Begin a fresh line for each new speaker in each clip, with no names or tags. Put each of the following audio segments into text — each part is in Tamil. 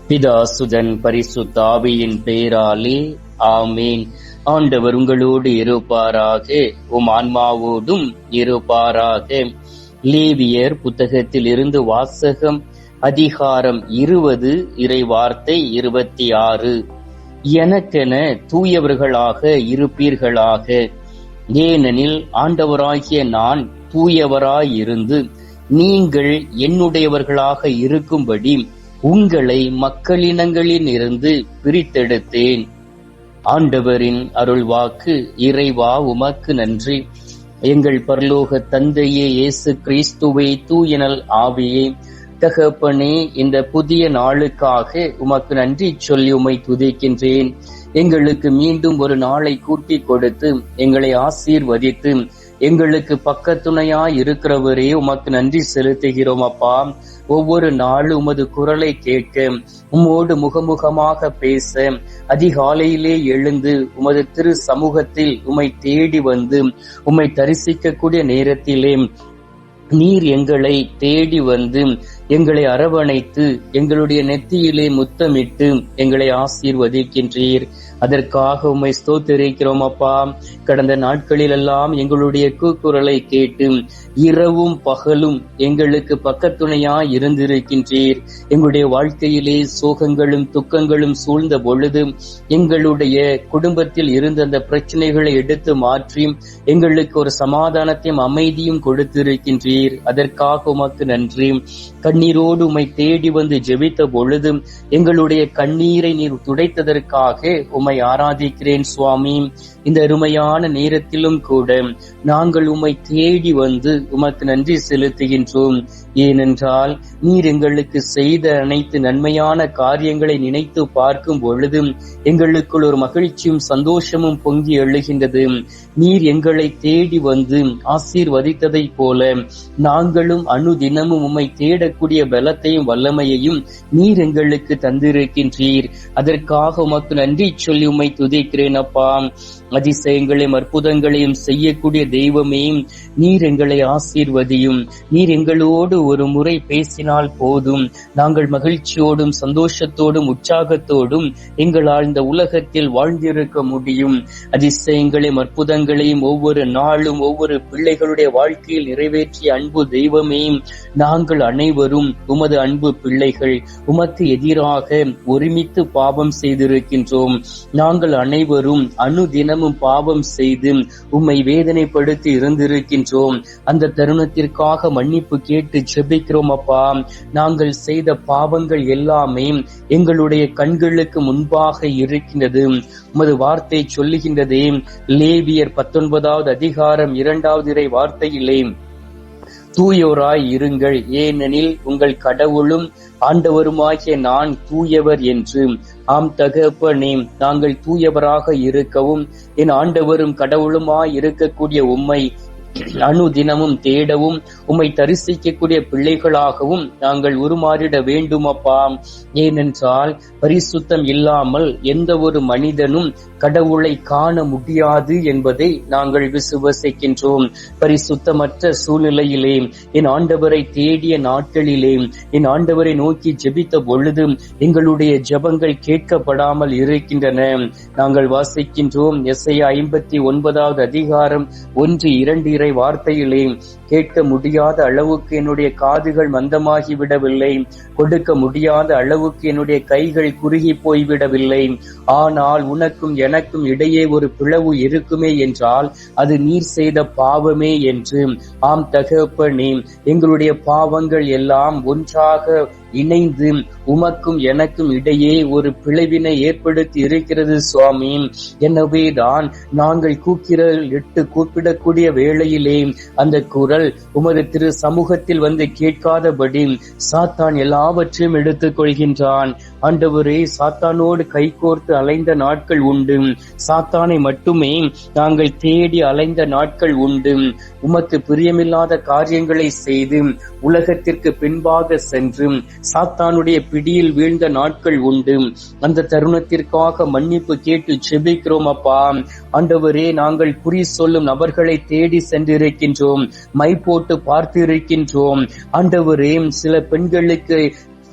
பிதா சுதன் பரிசுத்த ஆவியின் பெயராலே ஆமேன். ஆண்டவர் உங்களோடு இருப்பாராக, உம் ஆன்மாவோடும் இருப்பாராக. லேவியர் புத்தகத்தில் இருந்து வாசகம். அதிகாரம் 20, இறை வார்த்தை 26. எனக்கென தூயவர்களாக இருப்பீர்களாக, ஏனெனில் ஆண்டவராகிய நான் தூயவராயிருந்து நீங்கள் என்னுடையவர்களாக இருக்கும்படி உங்களை மக்களினங்களில் இருந்து பிரித்தெடுத்தேன். ஆண்டவரின் அருள்வாக்கு. இறைவா உமக்கு நன்றி. எங்கள் பரலோக தந்தையே, இயேசு கிறிஸ்துவே, தூயனல் ஆவியே, தகப்பனே, இந்த புதிய நாளுக்காக உமக்கு நன்றி சொல்லி உம்மை துதிக்கின்றேன். எங்களுக்கு மீண்டும் ஒரு நாளை கூட்டி கொடுத்து எங்களை ஆசீர்வதித்து எங்களுக்கு பக்கத்துணையாய் இருக்கிறவரே, உமக்கு நன்றி செலுத்துகிறோம் அப்பா. ஒவ்வொரு நாளும் உமது குரலை கேட்க, உம்மோடு முகமுகமாக பேச, அதிகாலையிலே எழுந்து உமது திரு சமூகத்தில் உம்மை தேடி வந்து உம்மை தரிசிக்கக்கூடிய நேரத்திலே நீர் எங்களை தேடி வந்து எங்களை அரவணைத்து எங்களுடைய நெத்தியிலே முத்தமிட்டு எங்களை ஆசீர்வதிக்கின்றீர். அதற்காக உம்மை ஸ்தோத்திரிக்கிறோம் அப்பா. கடந்த நாட்களில் எல்லாம் எங்களுடைய கூக்குரலை கேட்டு இரவும் பகலும் எங்களுக்கு பக்கத்துணையாய் இருந்திருக்கின்றீர். எங்களுடைய வாழ்க்கையிலே சோகங்களும் துக்கங்களும் சூழ்ந்த பொழுது எங்களுடைய குடும்பத்தில் இருந்த அந்த பிரச்சனைகளை எடுத்து மாற்றி எங்களுக்கு ஒரு சமாதானத்தையும் அமைதியும் கொடுத்திருக்கின்றீர். அதற்காக உமக்கு நன்றி. கண்ணீரோடு உம்மை தேடி வந்து ஜெபித்த பொழுது எங்களுடைய கண்ணீரை நீர் துடைத்ததற்காக உம்மை ஆராதிக்கிறேன் சுவாமி. இந்த அருமையான நேரத்திலும் கூட நாங்கள் உம்மை தேடி வந்து உமக்கு நன்றி செலுத்துகின்றோம். ஏனென்றால் நீர் எங்களுக்கு செய்த அனைத்து நன்மையான காரியங்களை நினைத்து பார்க்கும் பொழுது எங்களுக்குள் ஒரு மகிழ்ச்சியும் சந்தோஷமும் பொங்கி எழுகின்றது. நீர் எங்களை தேடி வந்து ஆசீர்வதித்ததை போல நாங்களும் அனுதினமும் உம்மை தேடக்கூடிய பலத்தையும் வல்லமையையும் நீர் எங்களுக்கு தந்திருக்கின்றீர். அதற்காக உமக்கு நன்றி சொல்லி உம்மை துதிக்கிறேன் அப்பா. அதிசயங்களையும் அற்புதங்களையும் செய்யக்கூடிய தெய்வமே, நீர் எங்களை ஆசீர்வதியும். நீர் எங்களோடு ஒரு முறை பேசினால் போதும், நாங்கள் மகிழ்ச்சியோடும் சந்தோஷத்தோடும் உற்சாகத்தோடும் எங்களால் இந்த உலகத்தில் வாழ்ந்திருக்க முடியும். அதிசயங்களையும் அற்புதங்களையும் ஒவ்வொரு நாளும் ஒவ்வொரு பிள்ளைகளுடைய வாழ்க்கையில் நிறைவேற்றிய அன்பு தெய்வமே, நாங்கள் அனைவரும் உமது அன்பு பிள்ளைகள். உமக்கு எதிராக ஒருமித்து பாவம் செய்திருக்கின்றோம். நாங்கள் அனைவரும் அனுதினமும் பாவம் செய்து உம்மை வேதனைப்படுத்தி இருந்திருக்கின்றோம். அந்த தருணத்திற்காக மன்னிப்பு கேட்டு ஜெபிக்கிறோம் அப்பா. நாங்கள் செய்த பாவங்கள் எல்லாமே எங்களுடைய கண்களுக்கு முன்பாக இருக்கின்றது. உமது வார்த்தை சொல்லுகின்றதே, லேவியர் 19வது அதிகாரம் 2வது இறை வார்த்தையிலே, தூயோராய் இருங்கள், ஏனெனில் உங்கள் கடவுளும் ஆண்டவருமாகிய நான் தூயவர் என்று. ஆம் தகப்பனே, நாங்கள் தூயவராக இருக்கவும் என் ஆண்டவரும் கடவுளுமாய் இருக்கக்கூடிய உம்மை அனுதினமும் தேடவும் உம்மை தரிசிக்கக்கூடிய பிள்ளைகளாகவும் நாங்கள் உருமாறிட வேண்டுமப்பா. ஏனென்றால் பரிசுத்தம் இல்லாமல் எந்த ஒரு மனிதனும் கடவுளை காண முடியாது என்பதை நாங்கள் விசுவசிக்கின்றோம். பரிசுத்தமற்ற சூழ்நிலையிலே என் ஆண்டவரை தேடிய நாட்களிலே என் ஆண்டவரை நோக்கி ஜெபித்த பொழுது எங்களுடைய ஜெபங்கள் கேட்கப்படாமல் இருக்கின்றன. நாங்கள் வாசிக்கின்றோம் எசாயா 59வது அதிகாரம் 1-2 இறை வார்த்தையிலே, கேட்க முடியாத அளவுக்கு என்னுடைய காதுகள் மந்தமாகி விடவில்லை, கொடுக்க முடியாத அளவுக்கு என்னுடைய கைகள் குறுகி போய்விடவில்லை. ஆனால் உனக்கும் எனக்கும் இடையே ஒரு பிளவு இருக்குமே என்றால் அது நீர் செய்த பாவமே என்று. ஆம் தகப்பனே, எங்களுடைய பாவங்கள் எல்லாம் ஒன்றாக இணைந்து உமக்கும் எனக்கும் இடையே ஒரு பிளவினை ஏற்படுத்தி இருக்கிறது சுவாமி. எனவேதான் நாங்கள் கூக்குரல் இட்டு கூப்பிடக்கூடிய வேளையிலே அந்த குரல் உமது திரு சமூகத்தில் வந்து கேட்காதபடி சாத்தான் எல்லாவற்றையும் எடுத்துக் கொள்கின்றான். ஆண்டவரே, சாத்தானோடு கைகோர்த்து அலைந்த நாட்கள் உண்டு. சாத்தானை மட்டுமே நாங்கள் தேடி அலைந்த நாட்கள் உண்டு. உமக்கு பிரியமில்லாத காரியங்களை செய்து உலகத்திற்கு பின்பாக சென்று சாத்தானுடைய பிடியில் வீழ்ந்த நாட்கள் உண்டு. அந்த தருணத்திற்காக மன்னிப்பு கேட்டு ஜெபிக்கிறோம் அப்பா. ஆண்டவரே, நாங்கள் குறி சொல்லும் நபர்களை தேடி சென்றிருக்கின்றோம், மை போட்டு பார்த்து இருக்கின்றோம். ஆண்டவரே, சில பெண்களுக்கு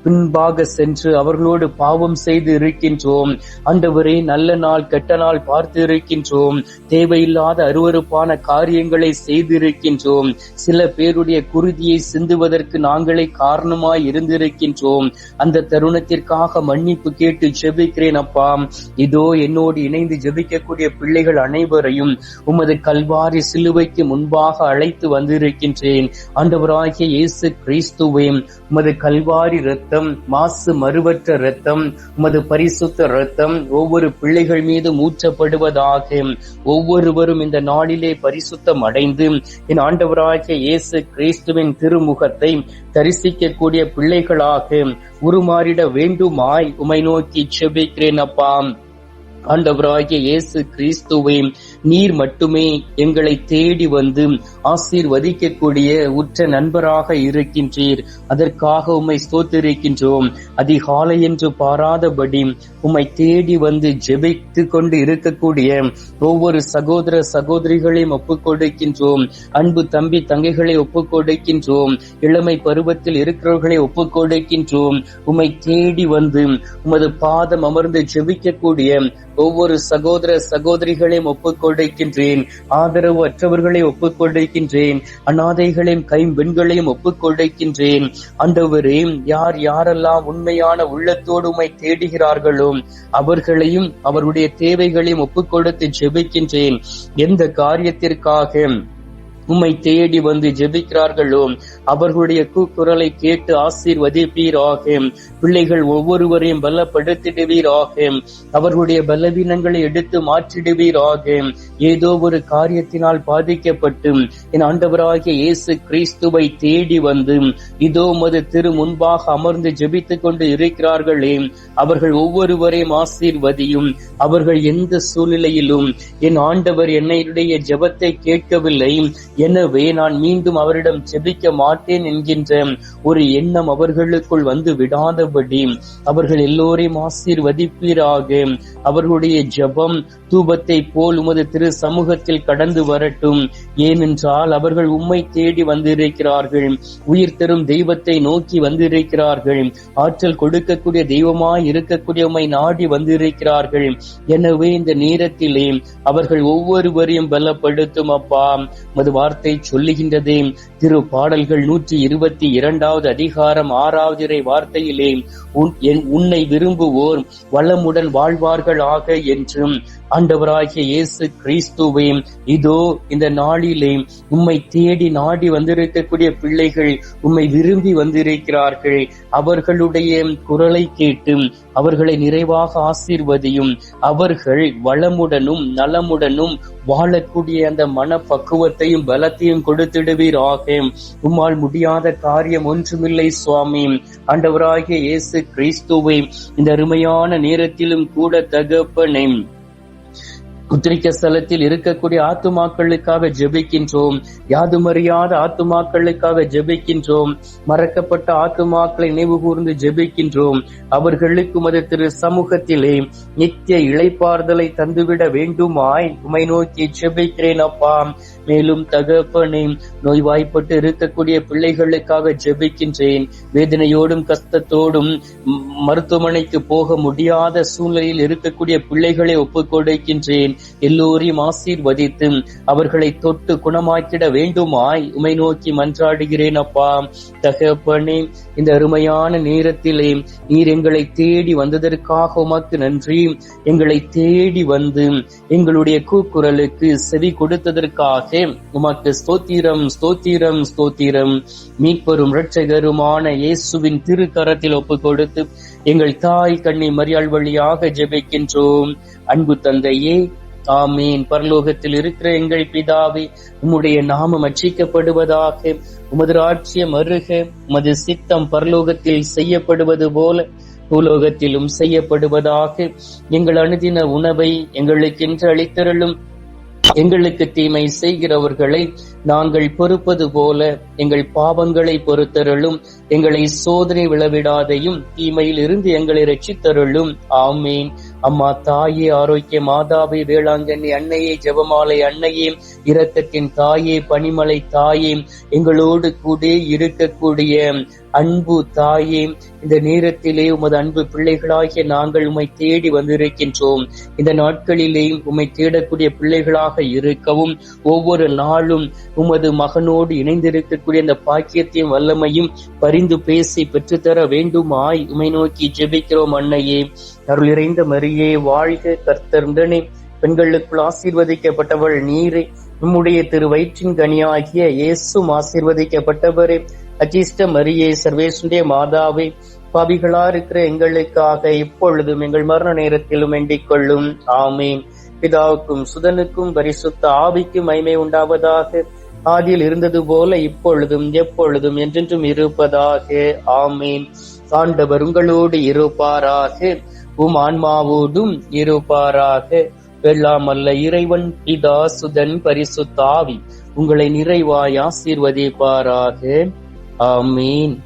பின்பாக சென்று அவர்களோடு பாவம் செய்து இருக்கின்றோம். ஆண்டவரே, நல்ல நாள் கெட்ட நாள் பார்த்து இருக்கின்றோம். தேவையில்லாத அருவருப்பான காரியங்களை செய்திருக்கின்றோம். சில பேருடைய குருதியை சிந்துவதற்கு நாங்களே காரணமாய் இருந்திருக்கின்றோம். அந்த தருணத்திற்காக மன்னிப்பு கேட்டு ஜெபிக்கிறேன் அப்பா. இதோ என்னோடு இணைந்து ஜெபிக்கக்கூடிய பிள்ளைகள் அனைவரையும் உமது கல்வாரி சிலுவைக்கு முன்பாக அழைத்து வந்திருக்கின்றேன். ஆண்டவராகிய இயேசு கிறிஸ்துவே, உமது கல்வாரி இரத்தம், மாசு மறுவற்ற இரத்தம், உமது பரிசுத்த இரத்தம் ஒவ்வொரு பிள்ளைகள் மீது ஊற்றப்படுவதாக. ஒவ்வொருவரும் இந்த நாளிலே பரிசுத்தம் அடைந்து என் ஆண்டவராகிய இயேசு கிறிஸ்துவின் திருமுகத்தை தரிசிக்கக்கூடிய பிள்ளைகளாக உருமாறிட வேண்டுமாய் உமை நோக்கி செபிக்கிறேன் அப்பா. ஆண்டவராகிய இயேசு கிறிஸ்துவே, நீர் மட்டுமே எங்களை தேடி வந்து ஆசீர்வதிக்கக்கூடிய உற்ற நண்பராக இருக்கின்றீர். அதற்காக உம்மை ஸ்தோத்திரிக்கின்றோம். அதிகாலை என்று பாராதபடி உம்மை தேடி வந்து ஜெபித்து கொண்டு இருக்கக்கூடிய ஒவ்வொரு சகோதர சகோதரிகளையும் ஒப்புக் கொடுக்கின்றோம். அன்பு தம்பி தங்கைகளை ஒப்புக் கொடுக்கின்றோம். இளமை பருவத்தில் இருக்கிறவர்களை ஒப்புக் கொடுக்கின்றோம். உம்மை தேடி வந்து உமது பாதம் அமர்ந்து ஜெபிக்கக்கூடிய ஒவ்வொரு சகோதர சகோதரிகளையும் ஒப்புக் கொடுக்கின்றேன். ஆதரவு அற்றவர்களை ஒப்புக் கொடுக்கின்றேன். அநாதைகளையும் கைம்பெண்களையும் ஒப்புக் கொடுக்கின்றேன். ஆண்டவரே, யார் யாரெல்லாம் உண்மையான உள்ளத்தோடு உம்மை தேடுகிறார்களோ அவர்களையும் அவருடைய தேவைகளையும் ஒப்புக் கொடுத்து ஜெபிக்கின்றேன். எந்த காரியத்திற்காக உம்மை தேடி வந்து ஜெபிக்கிறார்களோ அவர்களுடைய கூக்குரலை கேட்டு ஆசீர்வதிப்பீராக. பிள்ளைகள் ஒவ்வொருவரையும் பலப்படுத்திடுவீராக. அவர்களுடைய பலவீனங்களை எடுத்து மாற்றிடுவீராக. ஏதோ ஒரு காரியத்தினால் பாதிக்கப்பட்டு என் ஆண்டவராகிய இயேசு கிறிஸ்துவை தேடி வந்து இதோ உமது திரு முன்பாக அமர்ந்து ஜெபித்துக் கொண்டு இருக்கிறார்களே, அவர்கள் ஒவ்வொருவரையும் ஆசீர்வதியும். அவர்கள் எந்த சூழ்நிலையிலும் என் ஆண்டவர் என்னுடைய ஜெபத்தை கேட்கவில்லை, எனவே நான் மீண்டும் அவரிடம் ஜெபிக்க மாட்டேன் என்கின்ற ஒரு எண்ணம் அவர்களுக்குள் வந்து விடாதபடி அவர்கள் எல்லோரையும் ஆசீர்வதிப்பீராக. அவர்களுடைய ஜெபம் தூபத்தை போல் உமது திரு சமூகத்தில் கடந்து வரட்டும். ஏனென்றால் அவர்கள் உம்மை தேடி வந்திருக்கிறார்கள். உயிர் தரும் தெய்வத்தை நோக்கி வந்திருக்கிறார்கள். ஆற்றல் கொடுக்கக்கூடிய தெய்வமாய் இருக்கக்கூடிய உம்மை நாடி வந்திருக்கிறார்கள். எனவே இந்த நேரத்திலே அவர்கள் ஒவ்வொருவரையும் பலப்படுத்தும் அப்பா. மது வார்த்தை சொல்லுகின்றதே, திரு பாடல்கள் 122 அதிகாரம் 6 வார்த்தையிலே, உன்னை விரும்புவோர் வளமுடன் வாழ்வார்கள் ஆக என்றும். ஆண்டவராகிய இயேசு கிறிஸ்துவே, இதோ இந்த நாளிலே உம்மை தேடி நாடி வந்திருக்கக்கூடிய பிள்ளைகள் உம்மை விரும்பி வந்திருக்கிறார்கள். அவர்களுடைய குரலை கேட்டு அவர்களை நிறைவாக ஆசீர்வதியும். அவர்கள் வளமுடனும் நலமுடனும் வாழக்கூடிய அந்த மனப்பக்குவத்தையும் பலத்தையும் கொடுத்திடுவீராக. உம்மால் முடியாத காரியம் ஒன்றுமில்லை சுவாமி. ஆண்டவராகிய இயேசு கிறிஸ்துவை, இந்த அருமையான நேரத்திலும் கூட தகப்பனே, உத்திரிக்க ஸ்தலத்தில் இருக்கக்கூடிய ஆத்துமாக்களுக்காக ஜெபிக்கின்றோம். யாதுமறியாத ஆத்துமாக்களுக்காக ஜெபிக்கின்றோம். மறக்கப்பட்ட ஆத்துமாக்களை நினைவு கூர்ந்து ஜெபிக்கின்றோம். அவர்களுக்கு உமது திரு சமூகத்திலே நித்திய இளைப்பாறுதலை தந்துவிட வேண்டுமாய் உம்மை நோக்கி ஜெபிக்கிறேன் அப்பா. மேலும் தகப்பனே, நோய்வாய்ப்பட்டு இருக்கக்கூடிய பிள்ளைகளுக்காக ஜெபிக்கின்றேன். வேதனையோடும் கஷ்டத்தோடும் மருத்துவமனைக்கு போக முடியாத சூழ்நிலையில் இருக்கக்கூடிய பிள்ளைகளை ஒப்புக் கொடுக்கின்றேன். எல்லோரையும் ஆசீர்வதித்து அவர்களை தொட்டு குணமாக்கிட வேண்டுமாய் உம்மை நோக்கி மன்றாடுகிறேன் அப்பா. தகப்பனே, இந்த அருமையான நேரத்திலே நீர் எங்களை தேடி வந்ததற்காக உமக்கு நன்றி. எங்களை தேடி வந்து எங்களுடைய கூக்குரலுக்கு செவி கொடுத்ததற்காக உமக்கு ஸ்தோத்திரம், ஸ்தோத்திரம், ஸ்தோத்திரம். மீட்பரும் இரட்சகருமான இயேசுவின் திருக்கரத்தில் ஒப்புக் கொடுத்து எங்கள் தாய் கன்னி மரியாள் வழியாக ஜெபிக்கின்றோம். அன்பு தந்தையே, ஆமீன். பரலோகத்தில் இருக்கிற எங்கள் பிதாவே, உம்முடைய நாமம் அர்ச்சிக்கப்படுவதாக. உமது ராஜ்யம் வருக. உமது சித்தம் பரலோகத்தில் செய்யப்படுவது போல பூலோகத்திலும் செய்யப்படுவதாக. எங்கள் அனுதின உணவை எங்களுக்கு இன்று அளித்தருளும். எங்களுக்கு தீமை செய்கிறவர்களை நாங்கள் பொறுப்பது போல எங்கள் பாவங்களை பொறுத்தருளும். எங்களை சோதனை விழவிடாதையும் தீமையில் இருந்து எங்களை ரட்சித்தருளும். ஆமீன். அம்மா தாயே, ஆரோக்கிய மாதாவே, வேளாங்கண்ணி அன்னையே, ஜெபமாலை அன்னையே, இரக்கத்தின் தாயே, பனிமலை தாயே, எங்களோடு கூட இருக்கக்கூடிய அன்பு தாயே, இந்த நேரத்திலே உமது அன்பு பிள்ளைகளாகிய நாங்கள் உம்மை தேடி வந்திருக்கின்றோம். இந்த நாட்களிலே உம்மை தேடக்கூடிய பிள்ளைகளாக இருக்கவும், ஒவ்வொரு நாளும் உமது மகனோடு இணைந்திருக்கக்கூடிய அந்த பாக்கியத்தையும் வல்லமையும் பரிந்து பேசி பெற்றுத்தர வேண்டுமாய் உம்மை நோக்கி ஜெபிக்கிறோம். அன்னையே, அருள் நிறைந்த மரியே, வாழ்க, கர்த்தர் உடனே, பெண்களுக்குள் ஆசீர்வதிக்கப்பட்டவள் நீரே, உம்முடைய திரு வயிற்றின் கனியாகிய இயேசும் ஆசீர்வதிக்கப்பட்டவரே. அஜிஷ்ட மரியே, சர்வேசுடைய மாதாவே, பாவிகளா இருக்கிற எங்களுக்காக இப்பொழுதும் எங்கள் மரண நேரத்திலும் வேண்டிக் கொள்ளும். ஆமேன். பிதாவுக்கும் சுதனுக்கும் பரிசுத்த ஆவிக்கும் மகிமை உண்டாவதாக. ஆதியில் இருந்தது போல இப்பொழுதும் எப்பொழுதும் என்றென்றும் இருப்பதாக. ஆமேன். ஆண்டவர் உங்களோடு இருப்பாராக, உம் ஆன்மாவோடும் இருப்பாராக. எல்லாம் அல்ல இறைவன் பிதா, சுதன், பரிசுத்த ஆவி உங்களை நிறைவாய் ஆசீர்வதிப்பாராக. ஆமீன்.